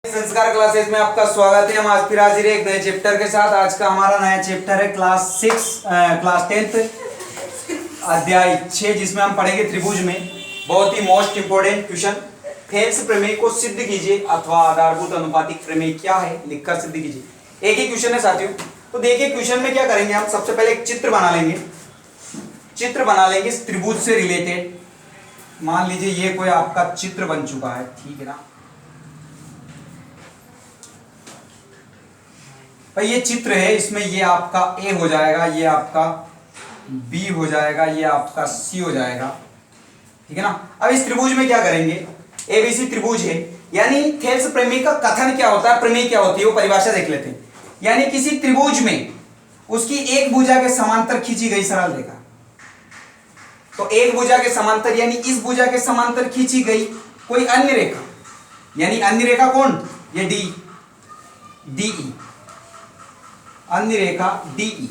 संस्कार क्लासेस में आपका स्वागत है। हम आज फिर हाजिर है एक नए चैप्टर के साथ। आज का हमारा नया चैप्टर है क्लास 10th अध्याय 6, जिसमें हम पढ़ेंगे त्रिभुज में बहुत ही मोस्ट इंपोर्टेंट क्वेश्चन, थेल्स प्रमेय को सिद्ध कीजिए अथवा आधारभूत अनुपातिक प्रमेय क्या है लिखकर सिद्ध कीजिए। एक ही क्वेश्चन है साथियों। तो देखिए क्वेश्चन में क्या करेंगे, हम सबसे पहले एक चित्र बना लेंगे त्रिभुज से रिलेटेड। मान लीजिए ये कोई आपका चित्र बन चुका है, ठीक है ना भाई। ये चित्र है, इसमें ये आपका ए हो जाएगा, ये आपका बी हो जाएगा, ये आपका सी हो जाएगा, ठीक है ना। अब इस त्रिभुज में क्या करेंगे, एबीसी त्रिभुज है, यानी थेल्स प्रमेय का कथन क्या होता है, प्रमेय क्या होती है, वो परिभाषा देख लेते हैं। यानी किसी त्रिभुज में उसकी एक भुजा के समांतर खींची गई सरल रेखा, तो एक भुजा के समांतर यानी इस भुजा के समांतर खींची गई कोई अन्य रेखा, यानी अन्य रेखा कौन, ये डी अन्य रेखा DE।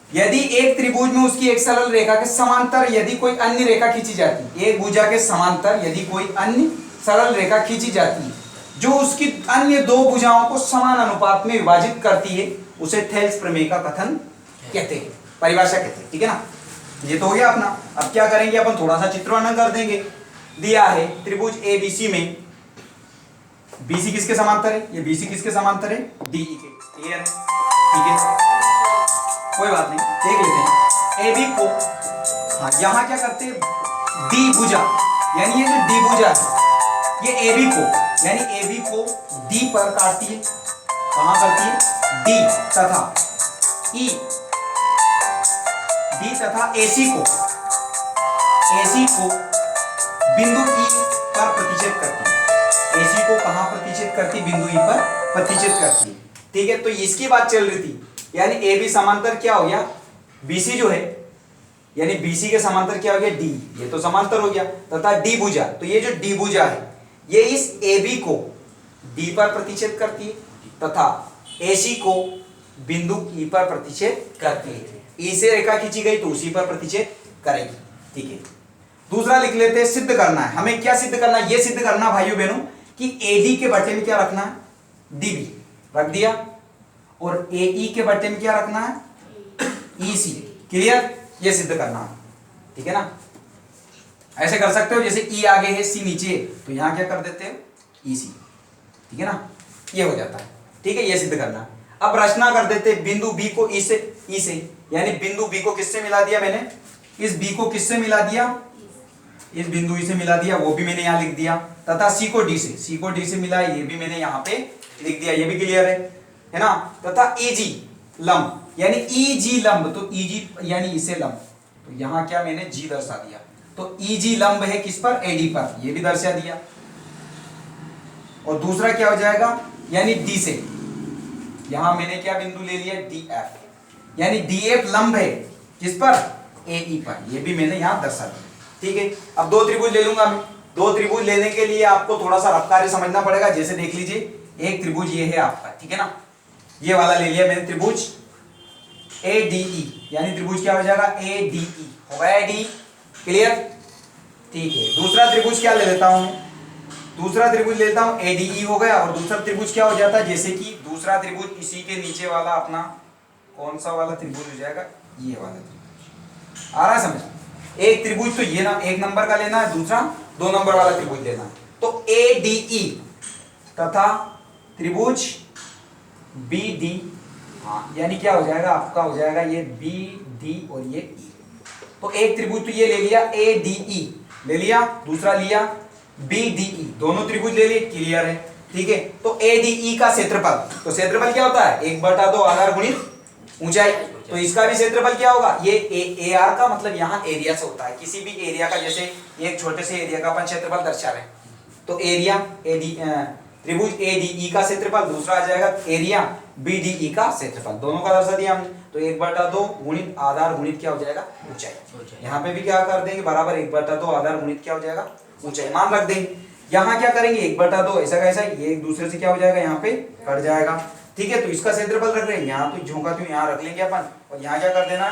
यदि एक त्रिभुज में उसकी एक सरल रेखा के समांतर यदि कोई अन्य रेखा खींची जाती है, एक भुजा के समांतर यदि कोई अन्य सरल रेखा खींची जाती है जो उसकी अन्य दो भुजाओं को समान अनुपात में विभाजित करती है, उसे थेल्स प्रमेय का कथन कहते हैं, परिभाषा कहते हैं, ठीक है ना। ये तो हो गया अपना। अब क्या करेंगे, अपन थोड़ा सा चित्र वर्णन कर देंगे। दिया है त्रिभुज ABC में BC किसके समांतर है, ये BC किसके समांतर है, DE के। क्लियर है, ठीक है, कोई बात नहीं, देख लेते हैं। AB को, हाँ यहाँ क्या करते हैं, D भुजा, यानी ये जो D भुजा है ये AB को, यानी AB को D पर काटती है। कहां करती है, D तथा AC को बिंदु E पर प्रतिच्छेद करती है। AC को कहां प्रतिच्छेद करती, बिंदु E पर प्रतिच्छेद करती है, ठीक है। तो इसकी बात चल रही थी, यानी AB समांतर क्या हो गया, BC जो है, यानी BC के समांतर क्या हो गया, D, ये तो समांतर हो गया, तथा D भुजा, तो ये जो D भुजा है ये इस AB को D पर प्रतिच्छेद करती है तथा AC को बिंदु E पर प्रतिच्छेद करती है। E से रेखा खींची गई तो उसी पर प्रतिच्छेद करेगी, ठीक है। दूसरा लिख लेते हैं, सिद्ध करना है। हमें क्या सिद्ध करना है, ये सिद्ध करना भाइयों बहनों कि AD के बटे में क्या रखना है, DB रख दिया, और AE के बटे में क्या रखना है, EC। क्लियर, ये सिद्ध करना है, ठीक है ना। ऐसे कर सकते हो, जैसे E आगे है C नीचे है, तो यहां क्या कर देते हो EC, ठीक है ना, ये हो जाता है, ठीक है। ये सिद्ध करना। अब रचना कर देते हैं, बिंदु B को E से, यानी बिंदु B को किससे मिला दिया मैंने, इस B को किससे मिला दिया, इस बिंदु E से मिला दिया, वो भी मैंने यहां लिख दिया, तथा C को D से मिला, ये भी मैंने यहां पे लिख दिया, ये भी क्लियर है ना। तथा EG लंब, यानी EG लंब, तो EG यानी इसे लंब, तो यहां क्या मैंने G दर्शा दिया, तो EG लंब है किस पर, AD पर, ये भी दर्शा दिया। और दूसरा क्या हो जाएगा, यानी D से, यहां मैंने क्या बिंदु ले लिया, DF, यानी DF लंब है किस पर, AE पर, ये भी मैंने यहां दर्शा दिया, ठीक है। अब दो त्रिभुज ले लूंगा मैं। दो त्रिभुज लेने के लिए आपको थोड़ा सा रफ कार्य समझना पड़ेगा। जैसे देख लीजिए, एक त्रिभुज ये है आपका, ठीक है ना, ये वाला ले लिया मैंने त्रिभुज ADE, यानी त्रिभुज क्या हो जाएगा, ADE हो गया, AD। क्लियर, ठीक है। दूसरा त्रिभुज क्या ले लेता हूं, दूसरा त्रिभुज लेता हूं, ADE हो गया, और दूसरा त्रिभुज क्या हो जाता है, जैसे कि दूसरा त्रिभुज इसी के नीचे वाला अपना कौन सा वाला त्रिभुज हो जाएगा, ये वाला त्रिभुज। आ रहा है समझ, एक त्रिभुज तो ये ना एक नंबर का लेना है, दूसरा 2 नंबर वाला त्रिभुज लेना है। तो ADE तथा त्रिभुज BD, हाँ यानी क्या हो जाएगा, आपका हो जाएगा ये BD और ये E। तो एक त्रिभुज तो ये ले लिया ADE ले लिया, दूसरा लिया BDE, दोनों त्रिभुज ले लिए, क्लियर है, ठीक है। तो ADE का क्षेत्रफल, तो क्षेत्रफल क्या होता है, 1/2 आधार गुणित ऊंचाई, तो इसका भी क्षेत्रफल क्या होगा, ये AR का मतलब यहाँ एरिया से होता है, किसी भी एरिया का, जैसे एक छोटे से एरिया का अपन क्षेत्रफल दर्शा रहे, तो एरिया त्रिभुज ADE का क्षेत्रफल, दूसरा आ जाएगा एरिया BDE का क्षेत्रफल, दोनों का दर्शा दिया हमने। तो 1/2 गुणित आधार गुणित क्या हो जाएगा, ऊंचाई। यहाँ पे भी क्या कर देंगे, बराबर 1/2 आधार गुणित क्या हो जाएगा, ऊंचाई, मान रख देंगे। यहाँ क्या करेंगे, 1/2 ऐसा कैसा, ये एक दूसरे से क्या हो जाएगा, यहाँ पे कट जाएगा, ठीक है। तो इसका क्षेत्रफल रख रहे हैं, यहाँ तो झोंका तो यहाँ रख लेंगे अपन, और यहाँ क्या कर देना,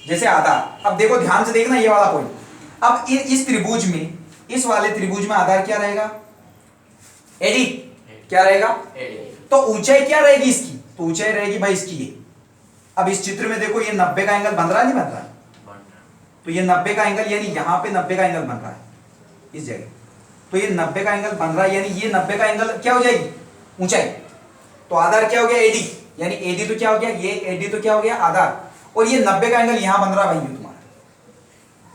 जैसे आधार। अब देखो ध्यान से देखना ये वाला पॉइंट, अब इस त्रिभुज में, इस वाले त्रिभुज में आधार क्या रहेगा, एडी क्या रहेगा, तो ऊंचाई क्या रहेगी इसकी, तो ऊंचाई रहेगी भाई इसकी ये। अब इस चित्र में देखो ये 90 का एंगल बन रहा है नहीं बन रहा है, तो ये 90 का एंगल यानी यहां पे 90 का एंगल बन रहा है इस जगह, तो ये 90 का एंगल बन रहा है यानी ये 90 का एंगल क्या हो जाएगी ऊंचाई, तो आधार क्या हो गया एडी, यानी एडी तो क्या हो गया, ये एडी तो क्या हो गया आधार, और ये 90 का एंगल यहां बन रहा है भाई तुम्हारा,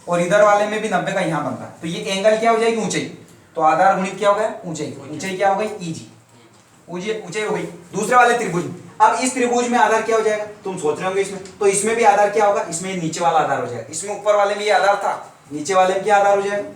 और इधर वाले में भी 90 का यहां बन रहा है, तो ये एंगल क्या हो जाएगी ऊंचाई, तो आधार गुणित क्या हो गया ऊंचाई, ऊंचाई क्या हो गई ईजी, ऊंचाई हो गई। दूसरे वाले त्रिभुज, अब इस त्रिभुज में आधार क्या हो जाएगा, तुम सोच रहे होंगे इसमें, तो इसमें भी आधार क्या होगा, इसमें नीचे वाला आधार हो जाएगा, इसमें ऊपर वाले में ये आधार था, नीचे वाले में क्या आधार हो जाएगा,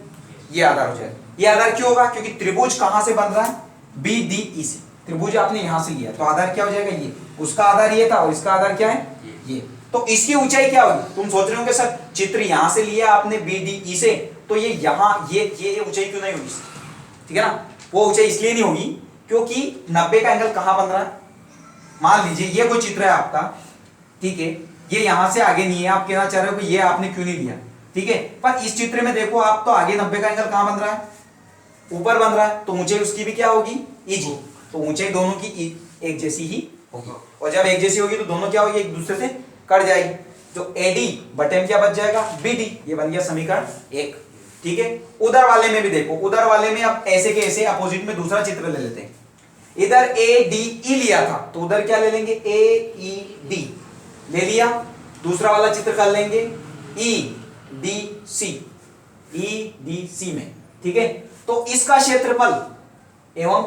ये आधार हो जाएगा। ये आधार क्यों होगा, क्योंकि त्रिभुज कहां से बन रहा है, बी डी ई से, त्रिभुज आपने यहां से लिया, तो आधार क्या हो जाएगा ये, उसका आधार ये था और इसका आधार क्या है ये, तो इसकी ऊंचाई क्या होगी, तुम सोच रहे होंगे सर चित्र यहां से लिया आपने बी डी ई से, तो ये यहां ये ऊंचाई क्यों नहीं होगी, ठीक है ना, वो ऊंचाई इसलिए नहीं होगी क्योंकि 90 का एंगल कहां बन रहा है, मान लीजिए ये कोई चित्र है आपका, ठीक है, ये यहां से आगे नहीं है, आप कहना चाह रहे हो कि ये आपने क्यों नहीं लिया, ठीक है, पर इस चित्र में देखो आप तो आगे 90 का एंगल कहां बन रहा है, ऊपर बन रहा है, तो ऊंचाई उसकी भी क्या होगी इजी, तो ऊंचाई दोनों की एक जैसी ही होगी, और जब एक जैसी होगी तो दोनों क्या होगी एक दूसरे से कट जाएगी, तो एडी बटे में क्या बच जाएगा बीडी, ये बन गया समीकरण 1, ठीक है। उधर वाले में भी देखो, उधर वाले में अब ऐसे के ऐसे अपोजिट में दूसरा चित्र ले लेते हैं, इधर ए डी ई लिया था तो उधर क्या ले लेंगे ए ई डी ले लिया, दूसरा वाला चित्र कर लेंगे ई डी सी में, ठीक है, तो इसका क्षेत्रफल एवं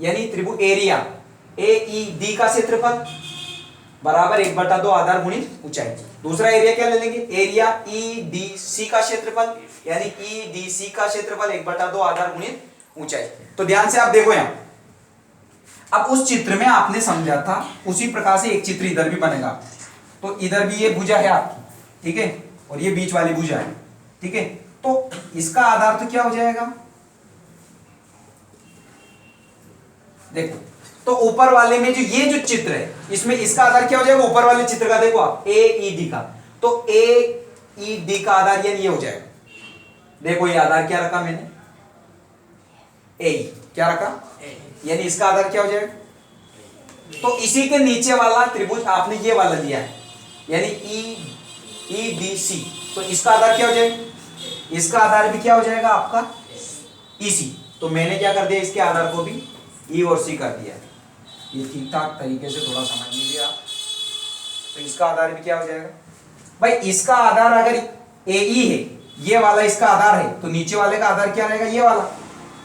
यानी त्रिभुज एरिया ए ई डी का क्षेत्रफल बराबर 1/2 आधार गुणित ऊंचाई, दूसरा एरिया क्या ले लेंगे एरिया ई डी सी का क्षेत्रफल यानी ई डी सी का क्षेत्रफल 1/2 आधार गुणित ऊंचाई। तो ध्यान से आप देखो यहां, अब उस चित्र में आपने समझा था उसी प्रकार से एक चित्र इधर भी बनेगा, तो इधर भी ये भुजा है आपकी, ठीक है, और ये बीच वाली भुजा है, ठीक है, तो इसका आधार तो क्या हो जाएगा, देखो, तो ऊपर वाले में जो ये जो चित्र है इसमें इसका आधार क्या हो जाएगा, ऊपर वाले चित्र का देखो आप ए ई डी का, तो ए ई डी का आधार यानी ये हो जाएगा, देखो ये आधार क्या रखा मैंने ए, क्या रखा यानी इसका आधार क्या हो जाएगा, तो इसी के नीचे वाला त्रिभुज आपने ये वाला लिया है यानी ई डी सी, तो इसका आधार क्या हो जाएगा, इसका आधार भी क्या हो जाएगा आपका ई सी, तो मैंने क्या कर दिया इसके आधार को भी ई और सी कर दिया, ये ठीक ठाक तरीके से थोड़ा समझ लीजिए आप, तो इसका आधार भी क्या हो जाएगा भाई, इसका आधार अगर ए ई है, ये वाला इसका आधार है, तो नीचे वाले का आधार क्या रहेगा ये वाला,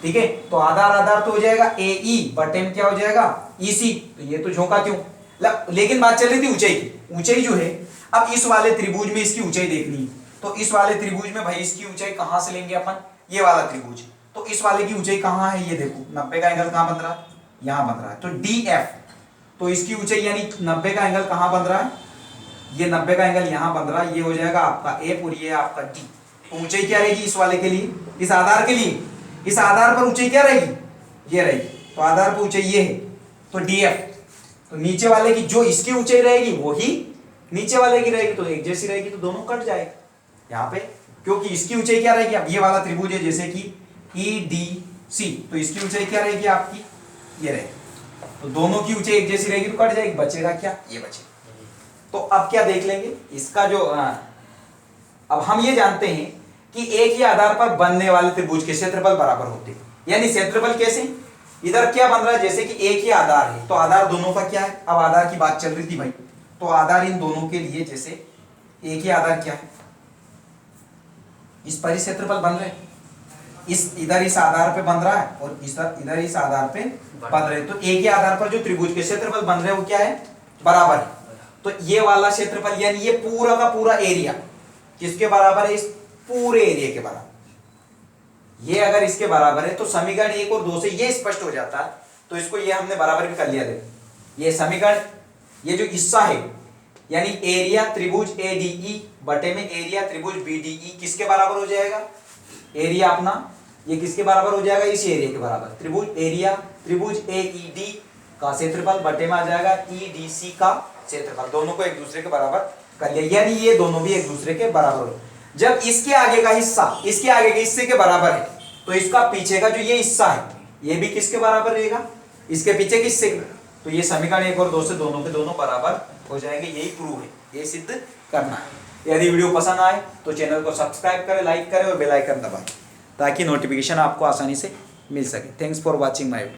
ठीक है, तो आधार तो हो जाएगा ए ई बटे में क्या हो जाएगा ई सी, तो ये तो झोंका क्यों, लेकिन बात चल रही थी ऊंचाई की, ऊंचाई जो है अब इस वाले त्रिभुज में इसकी ऊंचाई देखनी है, तो इस वाले त्रिभुज में भाई इसकी ऊंचाई कहां से लेंगे अपन, ये वाला त्रिभुज, तो इस वाले की ऊंचाई कहां है, ये देखो 90 का एंगल कहां बन रहा है, यहां बन रहा है, तो डी एफ, तो इसकी ऊंचाई यानी 90 का एंगल कहां बन रहा है, ये 90 का एंगल यहां बन रहा है, ये हो जाएगा आपका एफ और ये आपका डी, तो ऊंचाई क्या रहेगी इस वाले के लिए, इस आधार के लिए, इस आधार पर ऊंचाई क्या रहेगी ये रहेगी, तो आधार पर ऊंचाई ये है, तो डी एफ, तो नीचे वाले की जो इसकी ऊंचाई रहेगी वो ही नीचे वाले की रहेगी, तो एक जैसी रहेगी, तो दोनों कट जाएगा यहाँ पे, क्योंकि इसकी ऊंचाई क्या रहेगी, अब ये वाला त्रिभुज है जैसे कि ई डी सी, तो इसकी ऊंचाई क्या रहेगी आपकी ये रहेगी, तो दोनों की ऊंचाई एक जैसी रहेगी तो कट जाएगी, बचेगा क्या ये बचेगा। तो अब क्या देख लेंगे इसका जो अब हम ये जानते हैं कि एक ही आधार पर बनने वाले त्रिभुज के क्षेत्रफल बराबर होते हैं, यानी क्षेत्रफल कैसे, इधर क्या बन रहा है जैसे कि एक ही आधार है, तो आधार दोनों का क्या है, अब आधार की बात चल रही थी भाई, तो आधार इन दोनों के लिए जैसे एक ही आधार क्या है, इस पर ही क्षेत्रफल बन रहे हैं, इस इधर इस आधार पे बन रहा है और इधर इस आधार पे बन रहे हैं, तो एक ही आधार पर जो त्रिभुज के क्षेत्रफल बन रहे हैं वो क्या है बराबर है, तो ये वाला क्षेत्रफल यानी ये पूरा का पूरा एरिया किसके बराबर है, इस पूरे एरिया के बराबर, ये अगर इसके बराबर है तो समीकरण 1 और 2 से ये स्पष्ट हो जाता है, तो इसको ये हमने बराबर भी कर लिया, देखो ये समीकरण, ये जो हिस्सा है यानी एरिया त्रिभुज एडीई बटे में एरिया त्रिभुज बीडीई किसके बराबर हो जाएगा, एरिया अपना ये किसके बराबर हो जाएगा, इस एरिया के बराबर, त्रिभुज एरिया त्रिभुज एईडी का क्षेत्रफल बटे में आ जाएगा ईडीसी का क्षेत्रफल, दोनों को एक दूसरे के बराबर कर लिया, यानी ये दोनों भी एक दूसरे के बराबर हो। जब इसके आगे का हिस्सा इसके आगे के हिस्से के बराबर है तो इसका पीछे का जो ये हिस्सा है ये भी किसके बराबर रहेगा, इसके पीछे किससे, तो ये समीकरण 1 और 2 से दोनों के दोनों बराबर हो जाएंगे। यही प्रूव है, ये सिद्ध करना है। यदि वीडियो पसंद आए तो चैनल को सब्सक्राइब करें, लाइक करें और बेल आइकन दबाएं ताकि नोटिफिकेशन आपको आसानी से मिल सके। Thanks for watching my video.